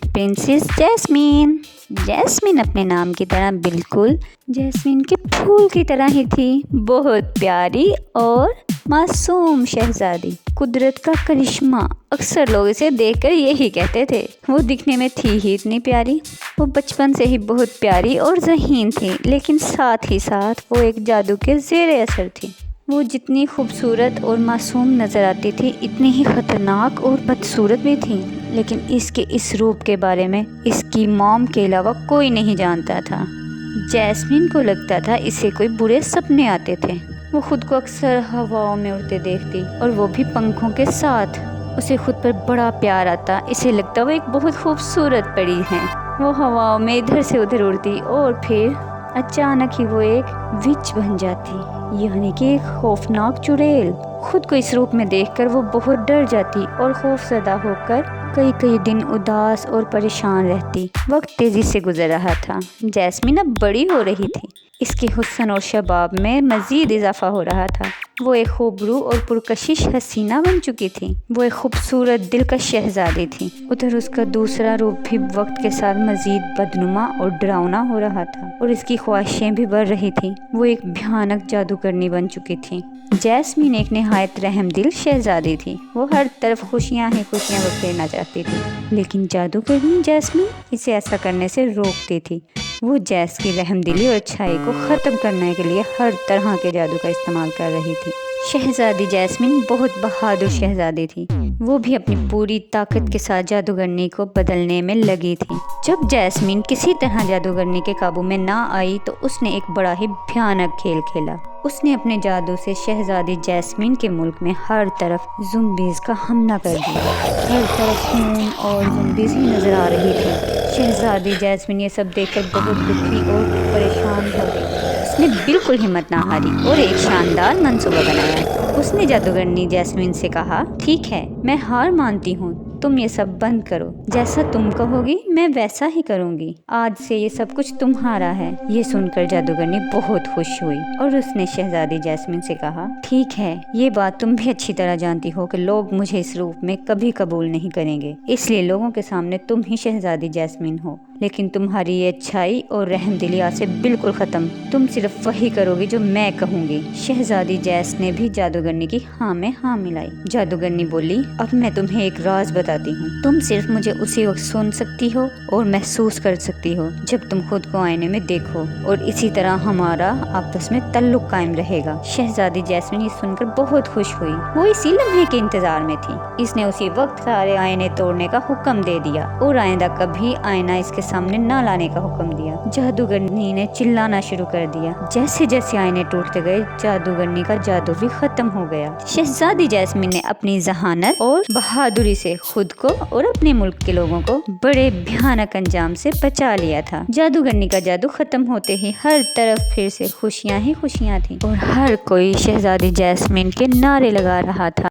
Princess jasmine. Jasmine अपने नाम की तरह बिल्कुल जैस्मीन के फूल की तरह ही थी, बहुत प्यारी और मासूम शहजादी। कुदरत का करिश्मा, अक्सर लोग इसे देखकर यही कहते थे। वो दिखने में थी ही इतनी प्यारी। वो बचपन से ही बहुत प्यारी और ज़हीन थी, लेकिन साथ ही साथ वो एक जादू के ज़ेरे असर थी। वो जितनी खूबसूरत और मासूम नज़र आती थी, इतनी ही ख़तरनाक और बदसूरत भी थी। लेकिन इसके इस रूप के बारे में इसकी मॉम के अलावा कोई नहीं जानता था। जैस्मीन को लगता था इसे कोई बुरे सपने आते थे। वो खुद को अक्सर हवाओं में उड़ते देखती, और वो भी पंखों के साथ। उसे खुद पर बड़ा प्यार आता, इसे लगता वो एक बहुत खूबसूरत परी है। वो हवाओं में इधर से उधर उड़ती और फिर अचानक ही वो एक विच बन जाती, यानी कि एक खौफनाक चुड़ैल। खुद को इस रूप में देखकर वो बहुत डर जाती और खौफजदा होकर कई कई दिन उदास और परेशान रहती। वक्त तेजी से गुजर रहा था। जैस्मीन अब बड़ी हो रही थी। इसके हुस्न और शबाब में मज़ीद इजाफा हो रहा था। वो एक खूबरू और पुरकशिश हसीना बन चुकी थी। वो एक खूबसूरत दिलकश शहजादी थी। उधर उसका दूसरा रूप भी वक्त के साथ मज़ीद बदनुमा और डरावना हो रहा था, और इसकी ख्वाहिशें भी बढ़ रही थी। वो एक भयानक जादूगरनी बन चुकी थी। जैस्मीन एक निहायत रहमदिल शहजादी थी। वो हर तरफ खुशियाँ ही खुशियाँ बखेरना चाहती थी, लेकिन जादूगरनी जैस्मीन इसे ऐसा करने से रोकती थी। वो जैस की रहमदिली और अच्छाई को ख़त्म करने के लिए हर तरह के जादू का इस्तेमाल कर रही थी। शहजादी जैस्मीन बहुत बहादुर शहजादी थी। वो भी अपनी पूरी ताकत के साथ जादूगरनी को बदलने में लगी थी। जब जैस्मीन किसी तरह जादूगरनी के काबू में ना आई तो उसने एक बड़ा ही भयानक खेल खेला। उसने अपने जादू से शहजादी जैस्मीन के मुल्क में हर तरफ ज़ुम्बीज़ का हमला कर दिया। हर तरफ खून और ज़ुम्बीज़ ही नज़र आ रही थी। शहजादी जैस्मीन ये सब देखकर बहुत दुखी और परेशान हो गई। उसने बिल्कुल हिम्मत ना हारी और एक शानदार मंसूबा बनाया। उसने जादूगरनी जैस्मीन से कहा, ठीक है, मैं हार मानती हूँ, तुम ये सब बंद करो। जैसा तुम कहोगी मैं वैसा ही करूँगी। आज से ये सब कुछ तुम्हारा है। ये सुनकर जादूगरनी बहुत खुश हुई और उसने शहजादी जैस्मीन से कहा, ठीक है, ये बात तुम भी अच्छी तरह जानती हो कि लोग मुझे इस रूप में कभी कबूल नहीं करेंगे, इसलिए लोगों के सामने तुम ही शहजादी जैस्मीन हो। लेकिन तुम्हारी ये अच्छाई और रहमदिली आज से बिल्कुल ख़त्म। तुम सिर्फ वही करोगी जो मैं कहूँगी। शहजादी जैस ने भी जादूगरनी की हाँ में हाँ मिलाई। जादूगरनी बोली, अब मैं तुम्हें एक राज बताती हूँ। तुम सिर्फ मुझे उसी वक्त सुन सकती हो और महसूस कर सकती हो जब तुम खुद को आईने में देखो, और इसी तरह हमारा आपस में तल्लुक कायम रहेगा। शहजादी जैस्मीन ये सुनकर बहुत खुश हुई। वो इसी लम्हे के इंतजार में थी। इसने उसी वक्त सारे आईने तोड़ने का हुक्म दे दिया और आइंदा कभी आईना इसके सामने ना लाने का हुक्म दिया। जादूगरनी ने चिल्लाना शुरू कर दिया। जैसे जैसे आईने टूटते गए, जादूगरनी का जादू भी खत्म हो गया। शहजादी जैस्मीन ने अपनी जहानत और बहादुरी से खुद को और अपने मुल्क के लोगों को बड़े भयानक अंजाम से बचा लिया था। जादूगरनी का जादू खत्म होते ही हर तरफ फिर से खुशियां ही खुशियां थी और हर कोई शहजादी जैस्मीन के नारे लगा रहा था।